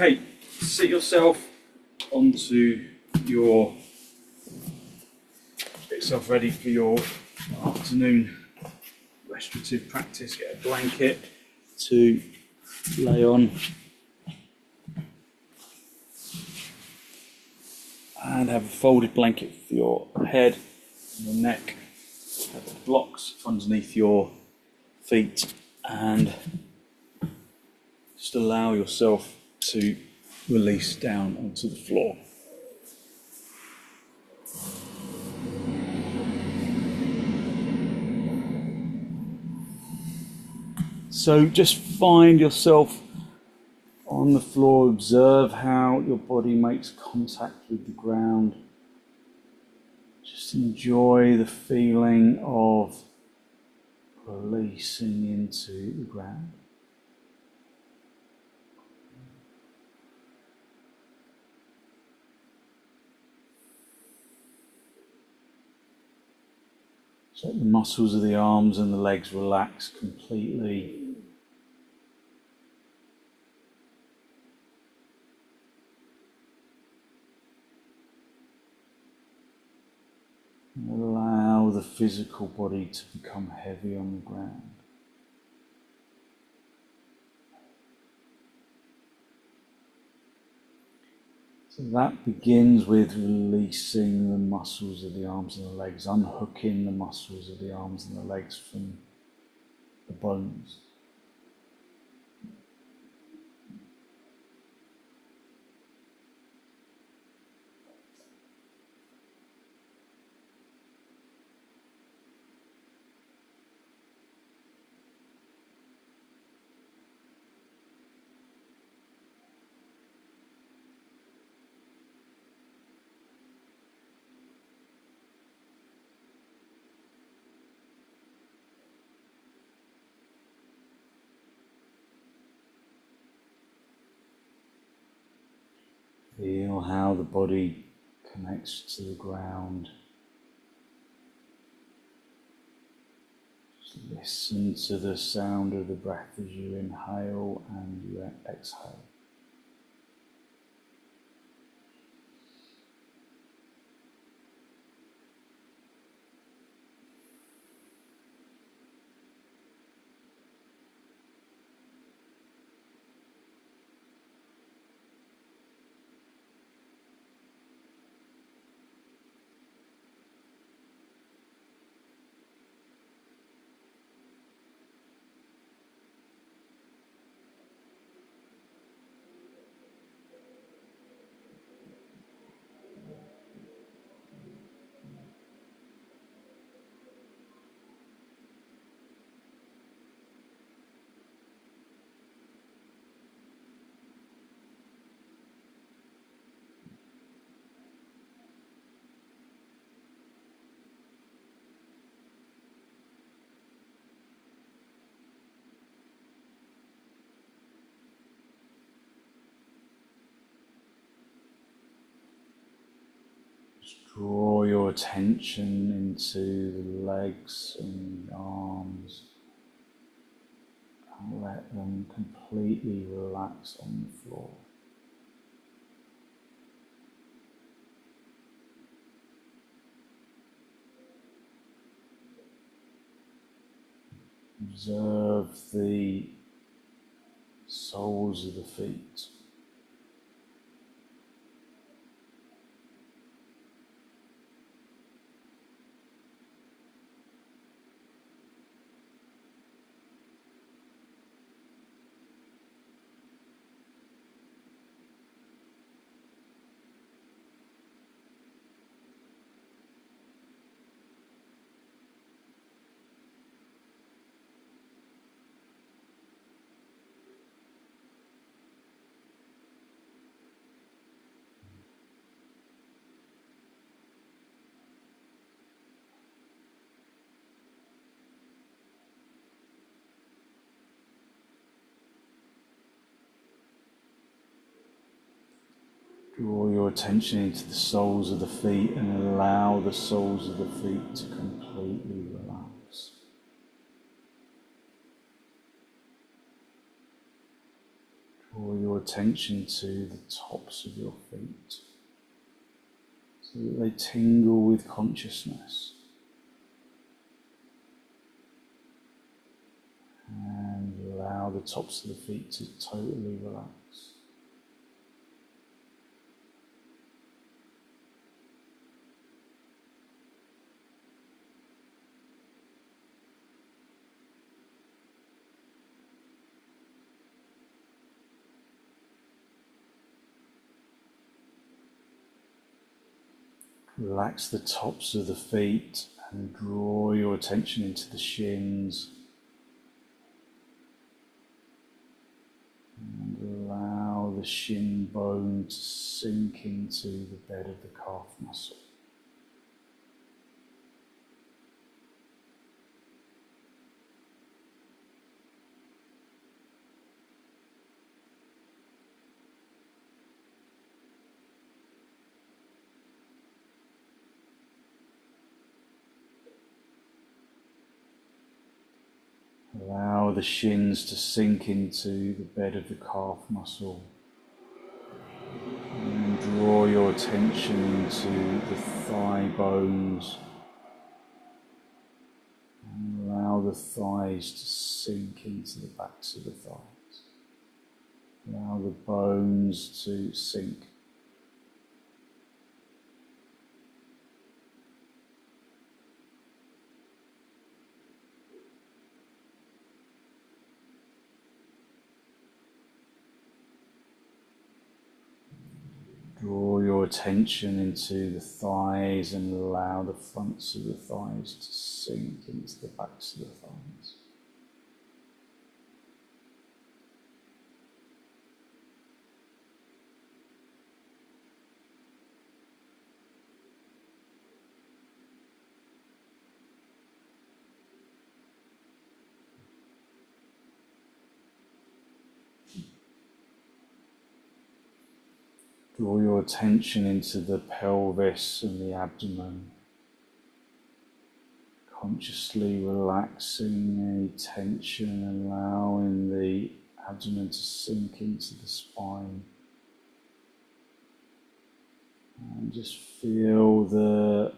Okay, sit yourself onto your, get yourself ready for your afternoon restorative practice. Get a blanket to lay on and have a folded blanket for your head and your neck. Have the blocks underneath your feet and just allow yourself to release down onto the floor. So just find yourself on the floor, observe how your body makes contact with the ground. Just enjoy the feeling of releasing into the ground. So let the muscles of the arms and the legs relax completely. Allow the physical body to become heavy on the ground. So that begins with releasing the muscles of the arms and the legs, unhooking the muscles of the arms and the legs from the bones. Feel how the body connects to the ground. Just listen to the sound of the breath as you inhale and you exhale. Draw your attention into the legs and the arms and let them completely relax on the floor. Observe the soles of the feet. Draw your attention into the soles of the feet and allow the soles of the feet to completely relax. Draw your attention to the tops of your feet so that they tingle with consciousness. And allow the tops of the feet to totally relax. Relax the tops of the feet and draw your attention into the shins. And allow the shin bone to sink into the bed of the calf muscle. Allow the shins to sink into the bed of the calf muscle. And draw your attention into the thigh bones. And allow the thighs to sink into the backs of the thighs. Allow the bones to sink. Draw your attention into the thighs and allow the fronts of the thighs to sink into the backs of the thighs. Draw your attention into the pelvis and the abdomen, consciously relaxing any tension and allowing the abdomen to sink into the spine. And just feel the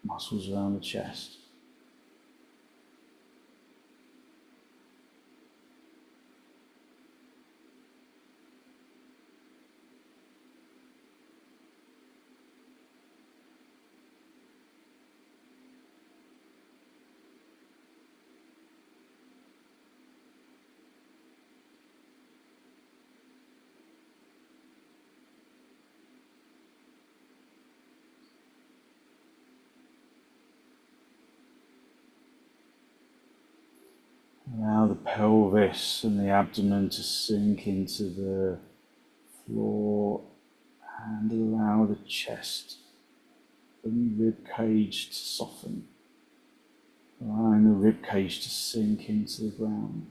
muscles around the chest. Allow the pelvis and the abdomen to sink into the floor and allow the chest and rib cage to soften, allowing the rib cage to sink into the ground.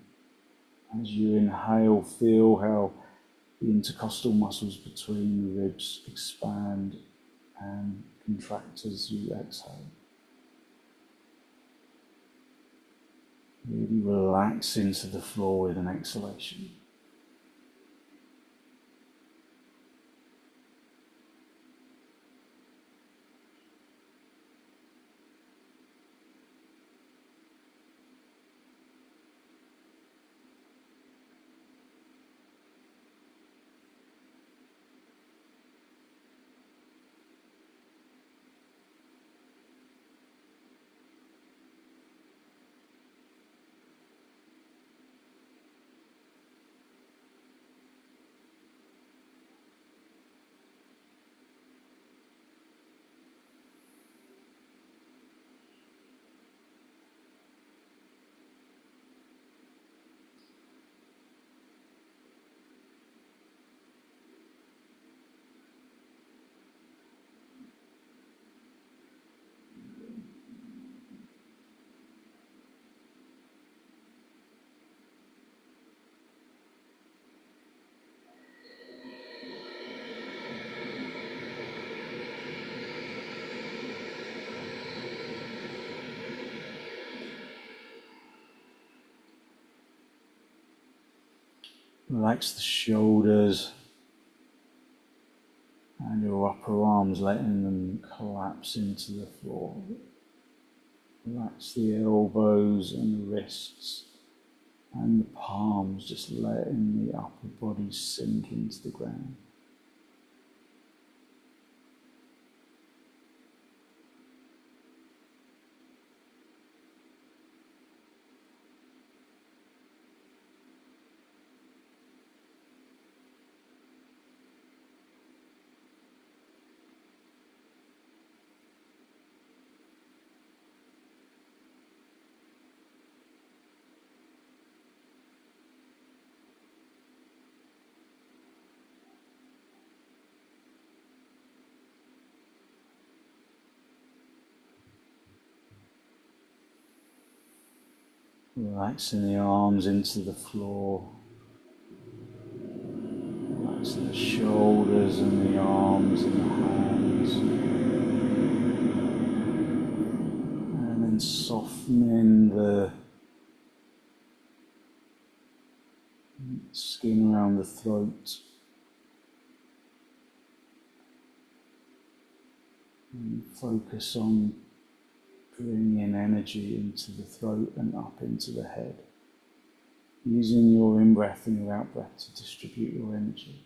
As you inhale, feel how the intercostal muscles between the ribs expand and contract as you exhale. Really relax into the floor with an exhalation. Relax the shoulders and your upper arms, letting them collapse into the floor. Relax the elbows and the wrists and the palms, just letting the upper body sink into the ground. Relaxing the arms into the floor. Relaxing the shoulders and the arms and the hands. And then softening the skin around the throat. And focus on bringing energy into the throat and up into the head. Using your in-breath and your out-breath to distribute your energy.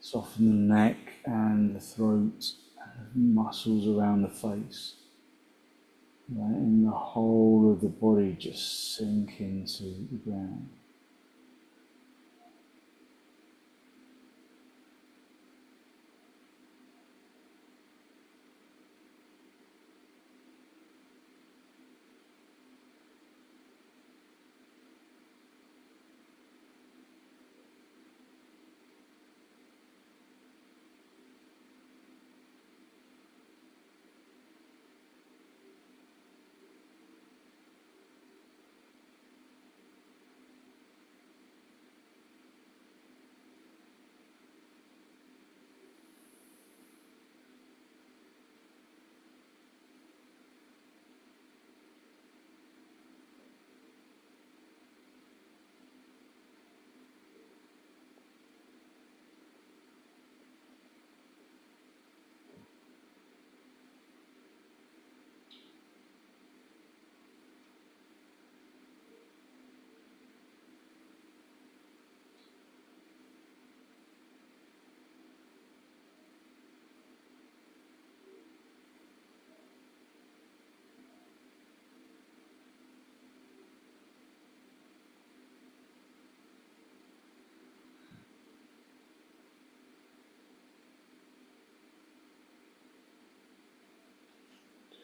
Soften the neck and the throat and the muscles around the face. Letting the whole of the body just sink into the ground.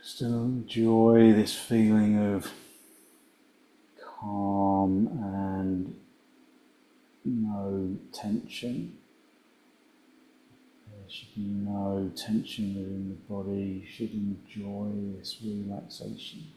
Just enjoy this feeling of calm and no tension. There should be no tension within the body. You should enjoy this relaxation.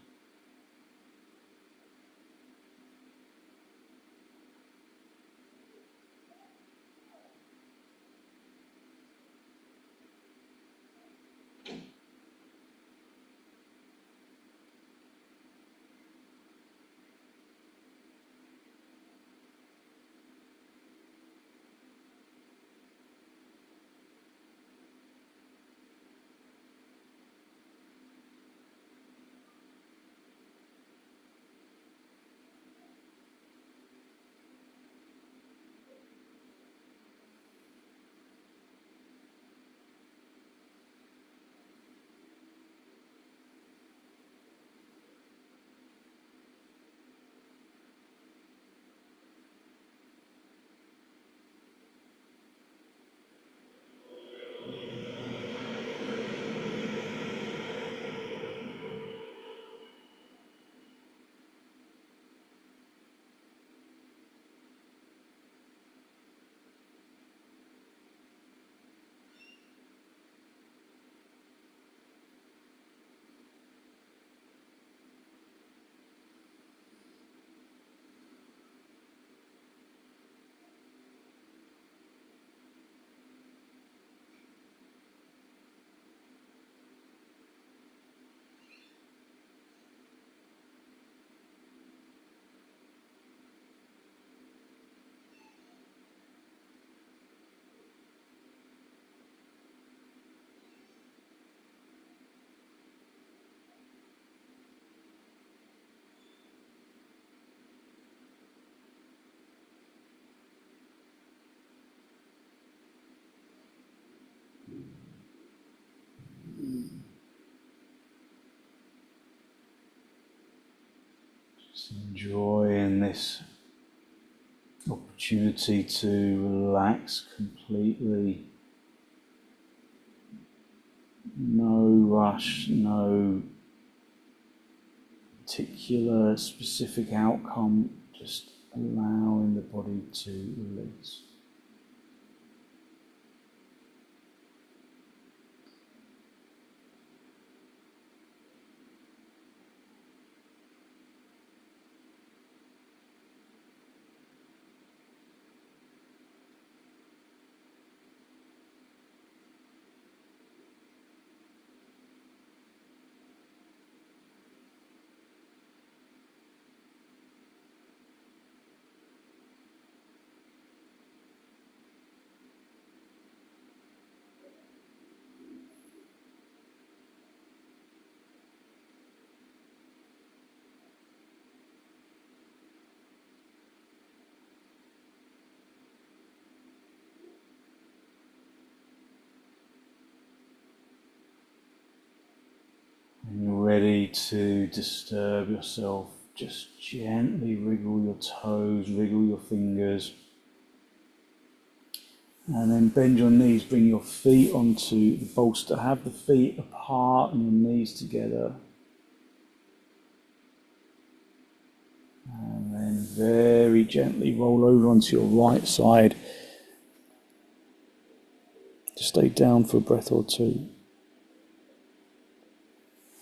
Enjoying this opportunity to relax completely. No rush, no particular specific outcome, just allowing the body to release. When you're ready to disturb yourself, just gently wriggle your toes, wriggle your fingers, and then bend your knees, bring your feet onto the bolster, have the feet apart and your knees together. And then very gently roll over onto your right side. Just stay down for a breath or two.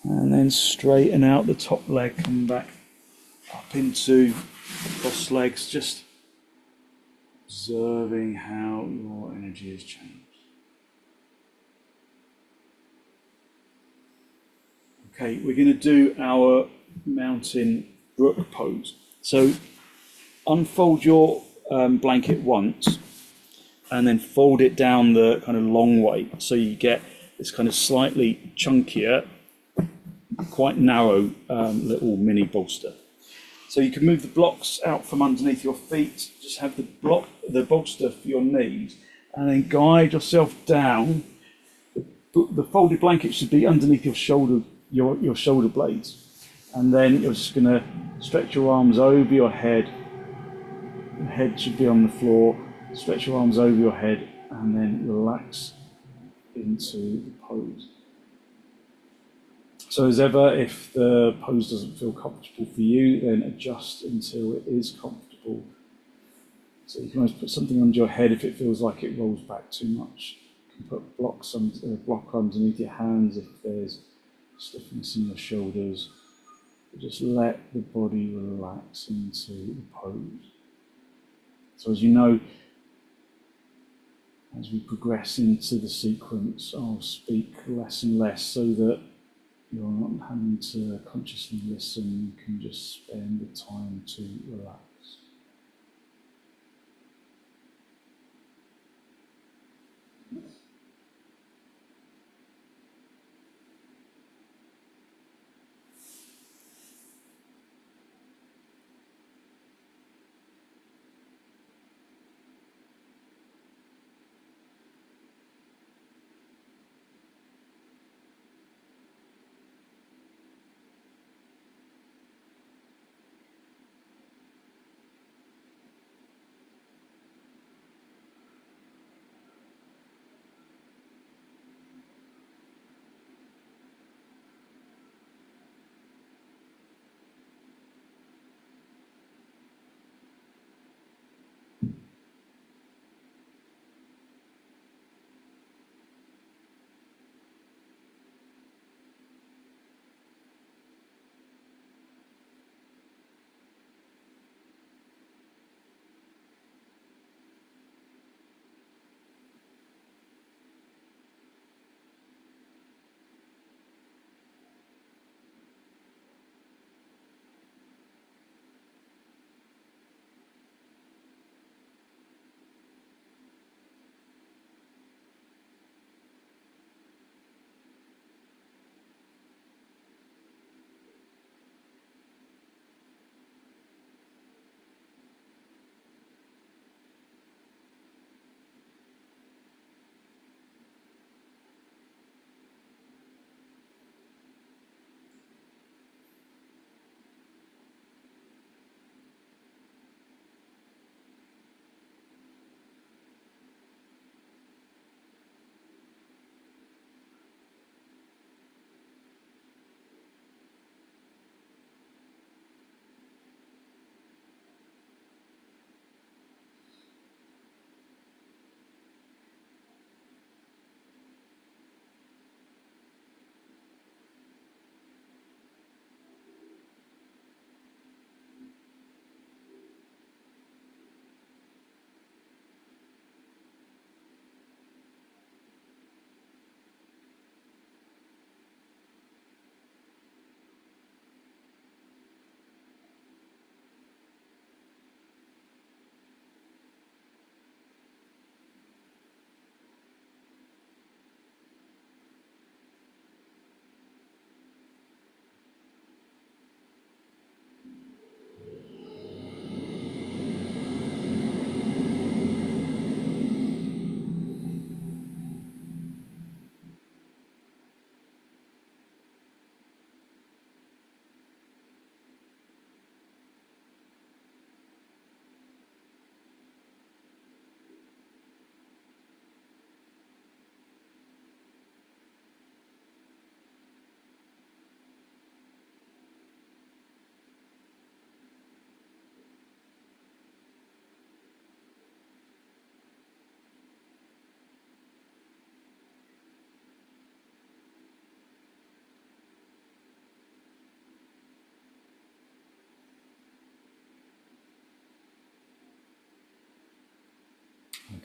And then straighten out the top leg, come back up into cross legs, just observing how your energy has changed. Okay, we're going to do our mountain brook pose. So unfold your blanket once and then fold it down the kind of long way so you get this kind of slightly chunkier, quite narrow little mini bolster. So you can move the blocks out from underneath your feet, just have the bolster for your knees, and then guide yourself down. The folded blanket should be underneath your shoulder blades. And then you're just going to stretch your arms over your head. The head should be on the floor. Stretch your arms over your head and then relax into the pose. So as ever, if the pose doesn't feel comfortable for you, then adjust until it is comfortable. So you can always put something under your head if it feels like it rolls back too much. You can put a block underneath your hands if there's stiffness in your shoulders. Just let the body relax into the pose. So as you know, as we progress into the sequence, I'll speak less and less so that you're not having to consciously listen. You can just spend the time to relax.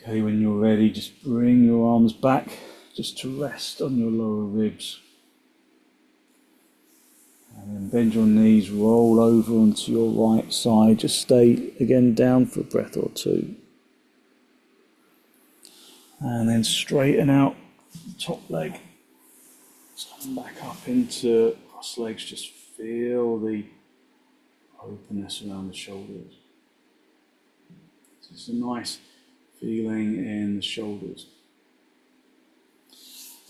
Okay, when you're ready, just bring your arms back just to rest on your lower ribs. And then bend your knees, roll over onto your right side. Just stay again down for a breath or two. And then straighten out the top leg. Come back up into cross legs. Just feel the openness around the shoulders. So it's a nice feeling in the shoulders.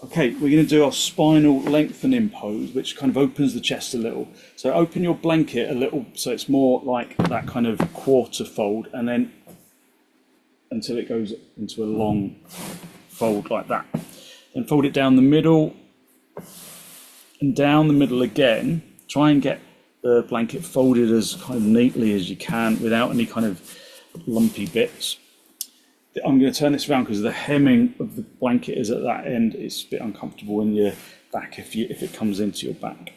Okay, we're going to do our spinal lengthening pose, which kind of opens the chest a little. So open your blanket a little, so it's more like that kind of quarter fold, and then until it goes into a long fold like that. Then fold it down the middle and down the middle again. Try and get the blanket folded as kind of neatly as you can without any kind of lumpy bits. I'm going to turn this around because the hemming of the blanket is at that end. It's a bit uncomfortable in your back if it comes into your back.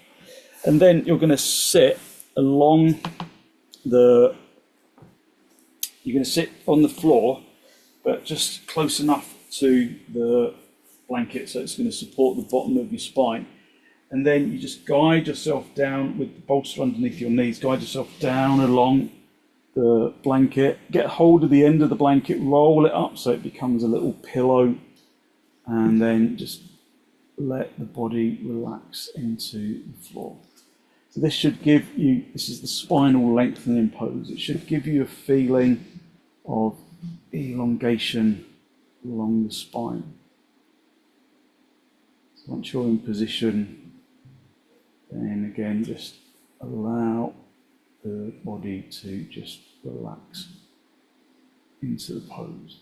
And then you're going to sit along you're going to sit on the floor, but just close enough to the blanket so it's going to support the bottom of your spine. And then you just guide yourself down with the bolster underneath your knees, guide yourself down along the blanket, get hold of the end of the blanket, roll it up so it becomes a little pillow, and then just let the body relax into the floor. So this should give you, this is the spinal lengthening pose, it should give you a feeling of elongation along the spine. So once you're in position, then again just allow the body to just relax into the pose.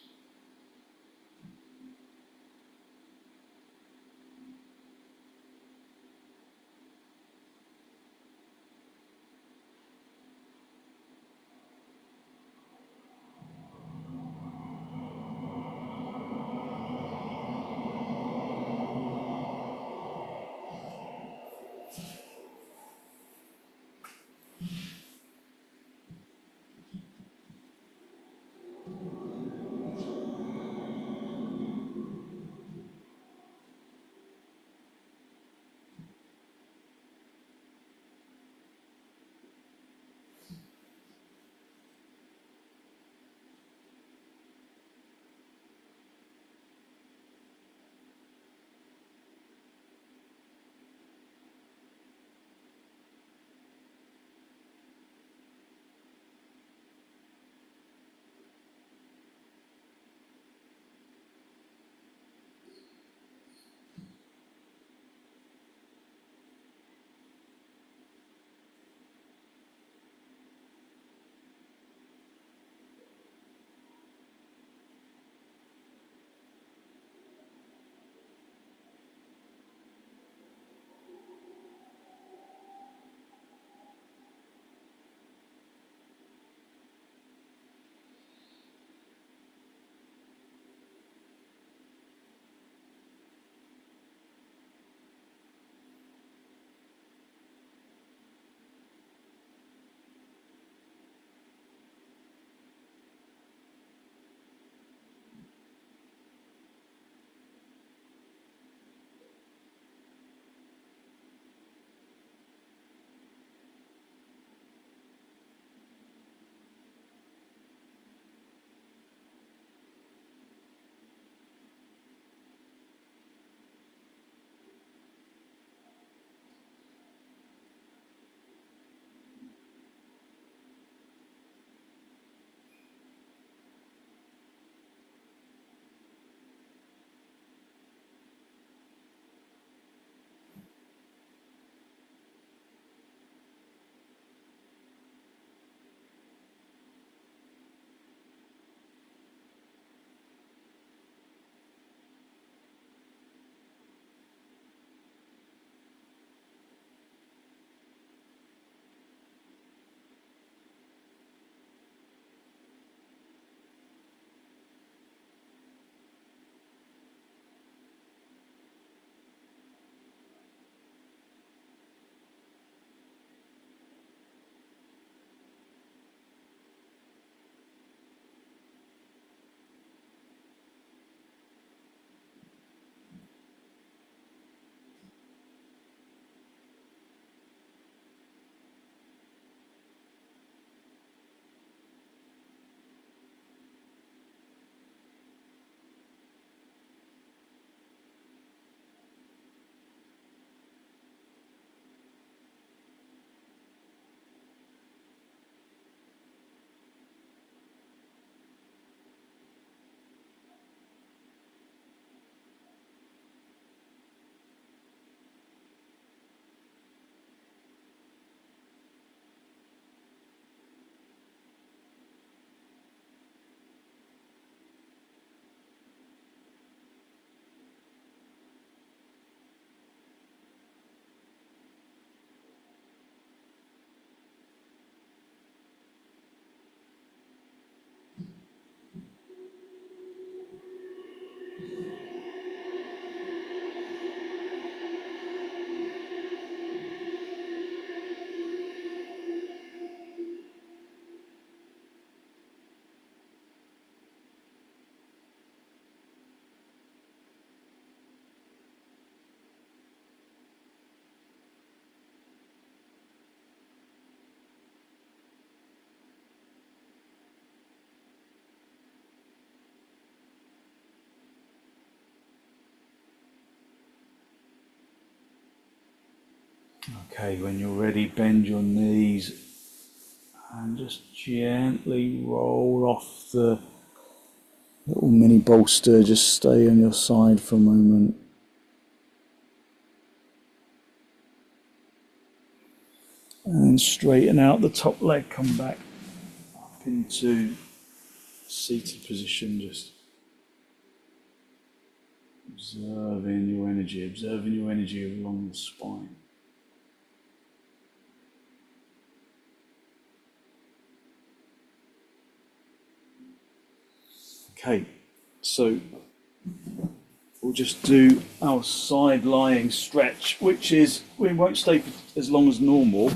Okay, when you're ready, bend your knees and just gently roll off the little mini bolster. Just stay on your side for a moment. And then straighten out the top leg, come back up into seated position, just observing your energy along the spine. Okay, so we'll just do our side lying stretch, which is, we won't stay for as long as normal,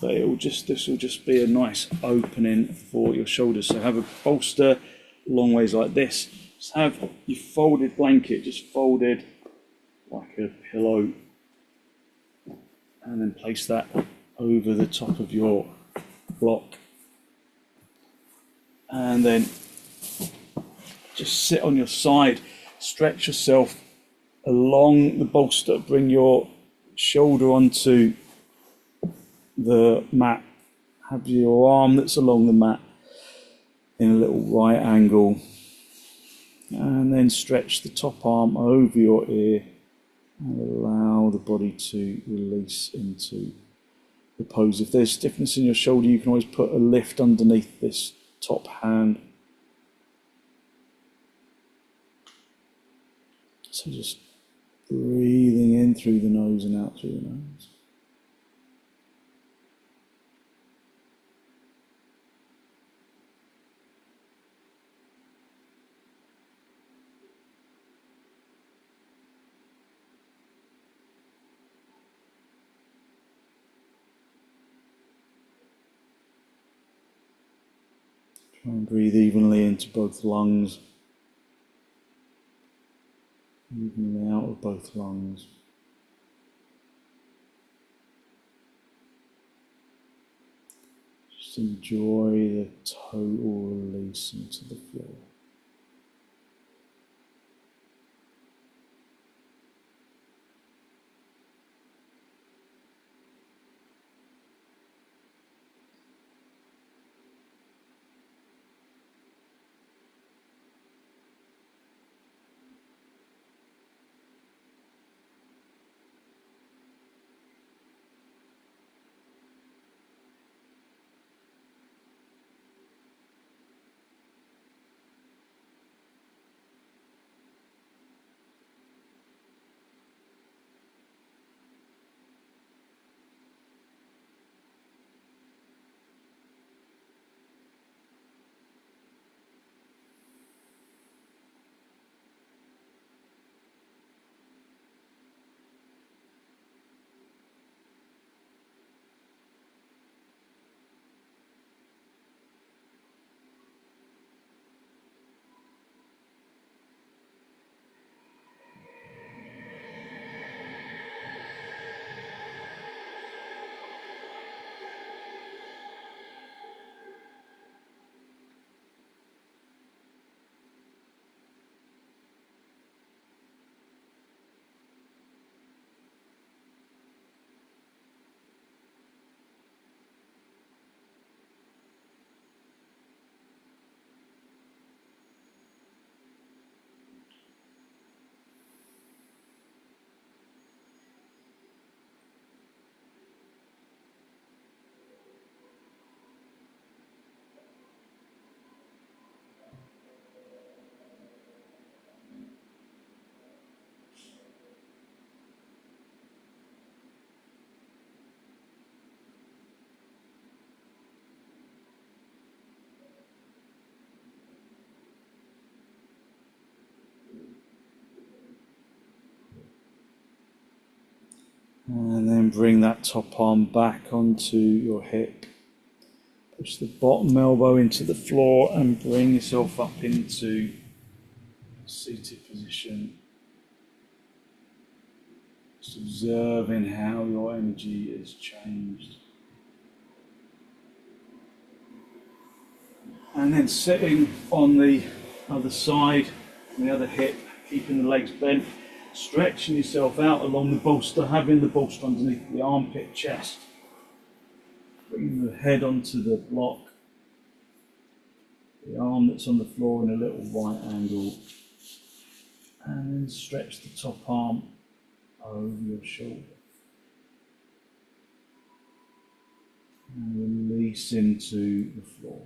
but this will just be a nice opening for your shoulders. So have a bolster long ways like this. Just have your folded blanket just folded like a pillow, and then place that over the top of your block, and then just sit on your side, stretch yourself along the bolster, bring your shoulder onto the mat, have your arm that's along the mat in a little right angle, and then stretch the top arm over your ear and allow the body to release into the pose. If there's stiffness in your shoulder, you can always put a lift underneath this top hand. So just breathing in through the nose and out through the nose. Try and breathe evenly into both lungs, evenly out of both lungs. Just enjoy the total release into the floor. And then bring that top arm back onto your hip. Push the bottom elbow into the floor and bring yourself up into seated position. Just observing how your energy has changed. And then sitting on the other side, on the other hip, keeping the legs bent. Stretching yourself out along the bolster, having the bolster underneath the armpit, chest. Bring the head onto the block. The arm that's on the floor in a little right angle. And then stretch the top arm over your shoulder. And release into the floor.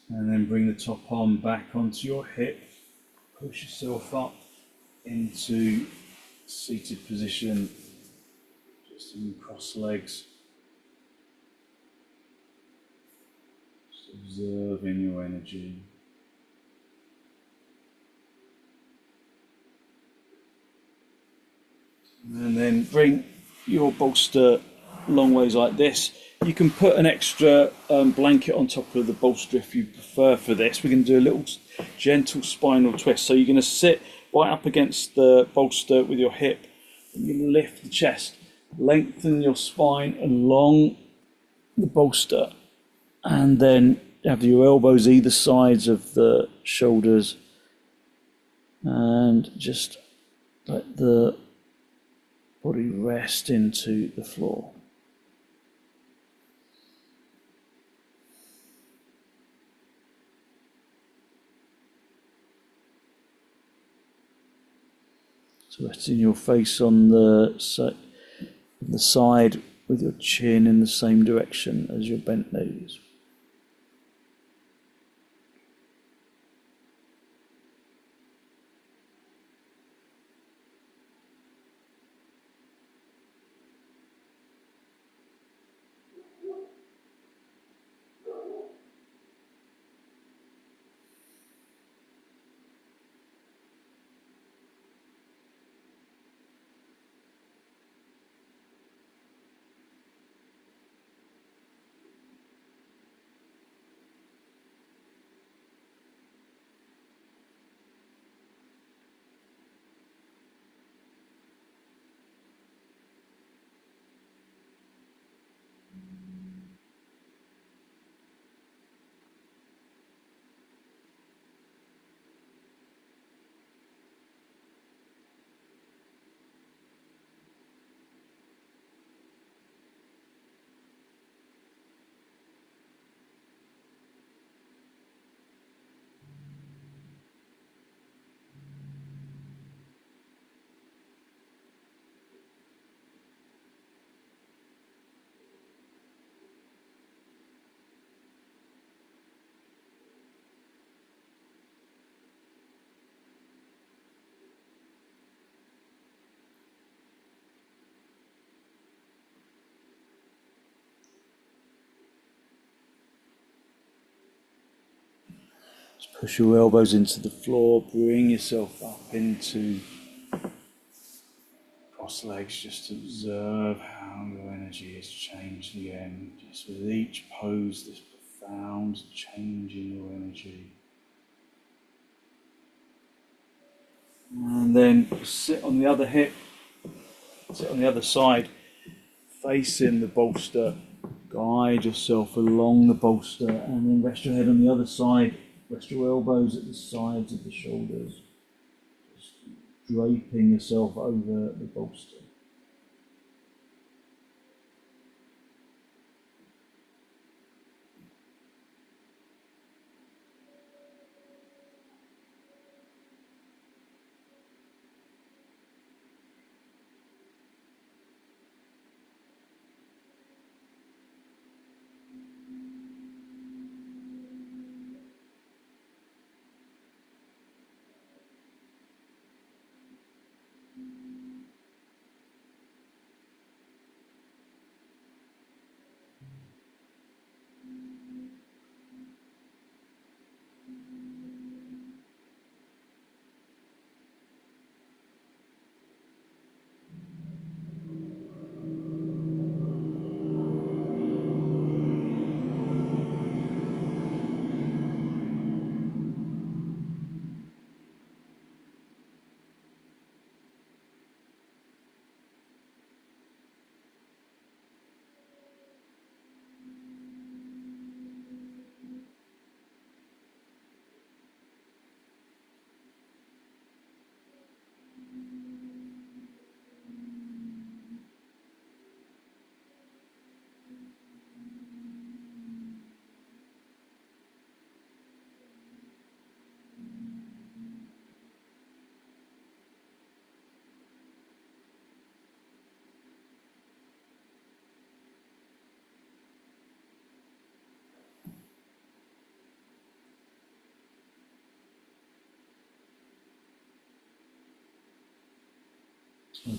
And then bring the top arm back onto your hip. Push yourself up into seated position. Just in cross legs. Just observing your energy. And then bring your bolster long ways like this. You can put an extra blanket on top of the bolster if you prefer for this. We're going to do a little gentle spinal twist. So you're going to sit right up against the bolster with your hip. And you lift the chest, lengthen your spine along the bolster, and then have your elbows either sides of the shoulders, and just let the body rest into the floor. So resting your face on the side with your chin in the same direction as your bent knees. Push your elbows into the floor, bring yourself up into cross legs. Just observe how your energy has changed again. Just with each pose, this profound change in your energy. And then sit on the other hip, sit on the other side, facing the bolster. Guide yourself along the bolster and then rest your head on the other side. Rest your elbows at the sides of the shoulders. Just draping yourself over the bolster.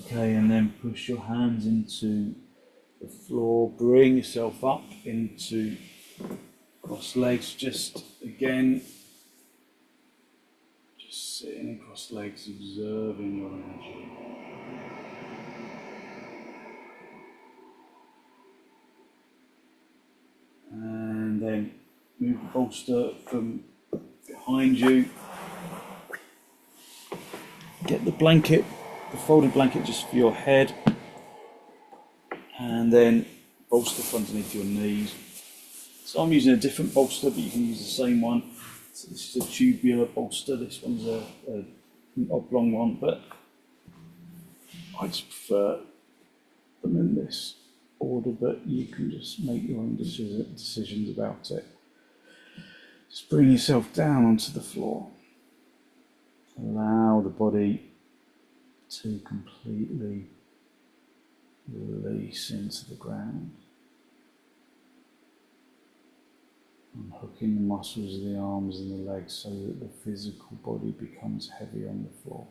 Okay, and then push your hands into the floor, bring yourself up into cross legs, just again, just sitting in cross legs, observing your energy. And then move the bolster from behind you. Get the blanket, the folded blanket just for your head. And then bolster from underneath your knees. So I'm using a different bolster, but you can use the same one. So this is a tubular bolster, this one's an oblong one, but I just prefer them in this order, but you can just make your own decisions about it. Just bring yourself down onto the floor. Allow the body to completely release into the ground. Unhooking the muscles of the arms and the legs so that the physical body becomes heavy on the floor.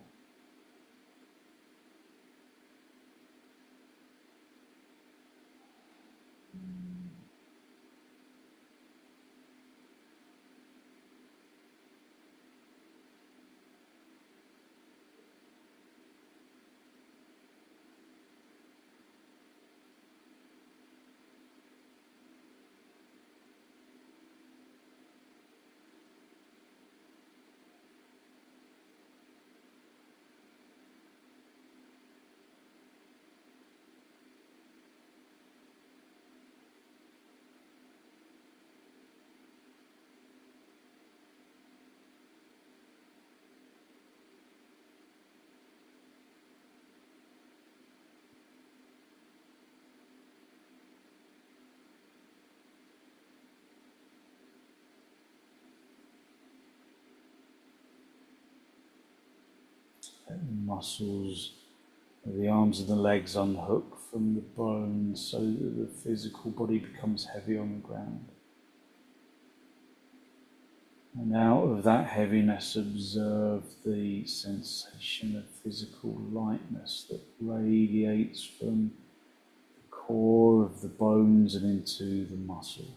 Let the muscles of the arms and the legs unhook from the bones so that the physical body becomes heavy on the ground. And out of that heaviness, observe the sensation of physical lightness that radiates from the core of the bones and into the muscles.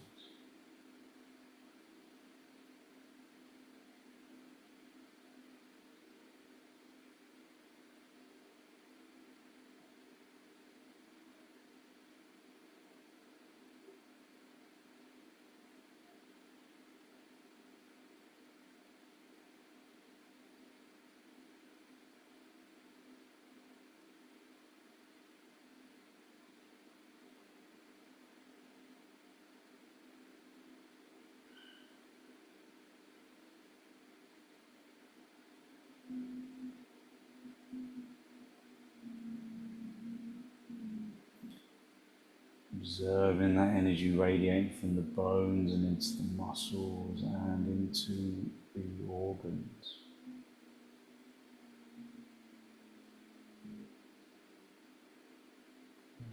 Observing that energy radiating from the bones and into the muscles and into the organs.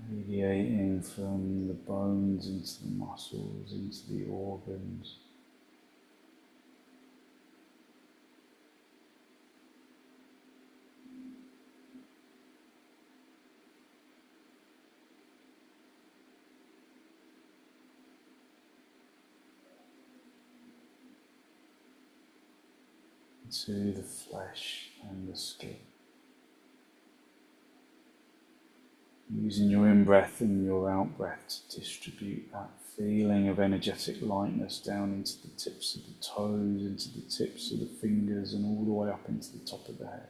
Radiating from the bones into the muscles, into the organs. To the flesh and the skin. Using your in-breath and your out-breath to distribute that feeling of energetic lightness down into the tips of the toes, into the tips of the fingers, and all the way up into the top of the head.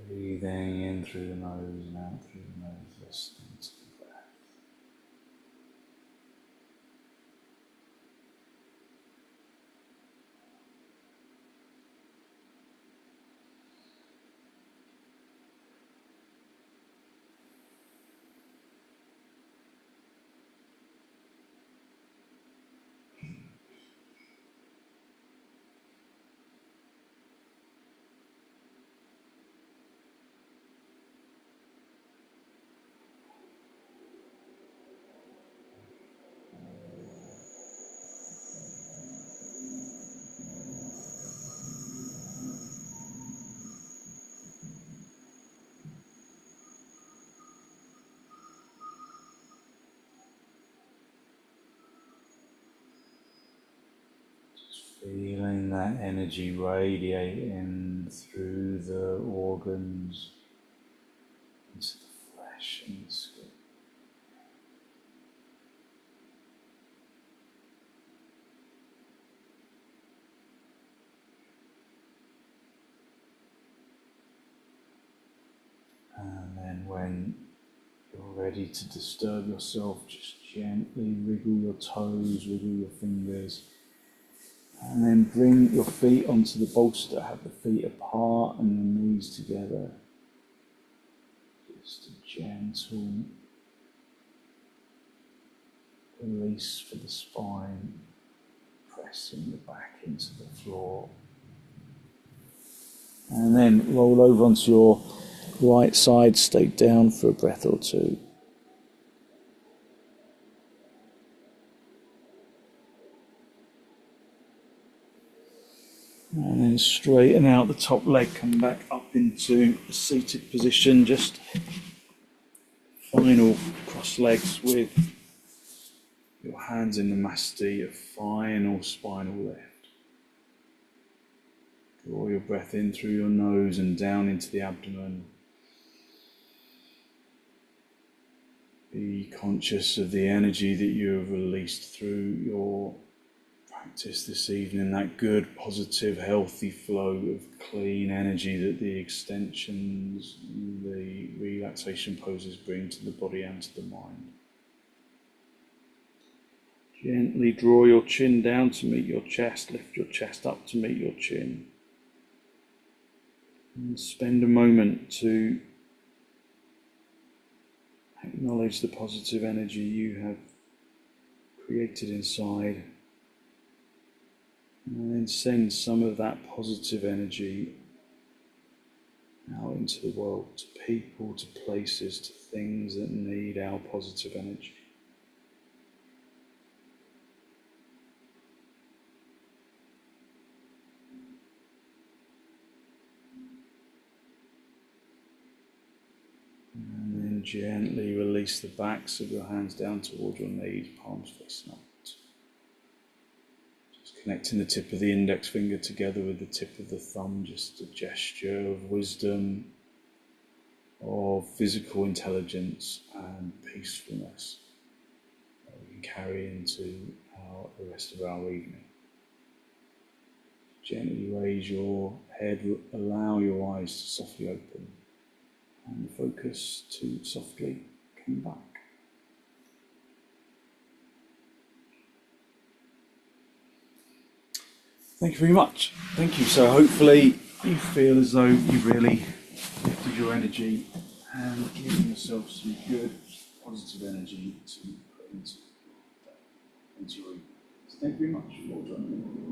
Breathing in through the nose and out through the nose, listening to the breath. Feeling that energy radiating through the organs into the flesh and the skin. And then when you're ready to disturb yourself, just gently wriggle your toes, wriggle your fingers. And then bring your feet onto the bolster, have the feet apart and the knees together. Just a gentle release for the spine, pressing the back into the floor. And then roll over onto your right side, stay down for a breath or two. And then straighten out the top leg, come back up into a seated position, just final cross legs with your hands in the masti, a final spinal lift. Draw your breath in through your nose and down into the abdomen. Be conscious of the energy that you have released through your practice this evening, that good, positive, healthy flow of clean energy that the extensions, the relaxation poses bring to the body and to the mind. Gently draw your chin down to meet your chest, lift your chest up to meet your chin. And spend a moment to acknowledge the positive energy you have created inside. And then send some of that positive energy out into the world, to people, to places, to things that need our positive energy. And then gently release the backs of your hands down toward your knees, palms facing up. Connecting the tip of the index finger together with the tip of the thumb, just a gesture of wisdom, of physical intelligence and peacefulness that we can carry into our the rest of our evening. Gently raise your head, allow your eyes to softly open, and focus to softly come back. Thank you very much. Thank you. So hopefully you feel as though you've really lifted your energy and given yourself some good, positive energy to put into your evening. So thank you very much for joining me.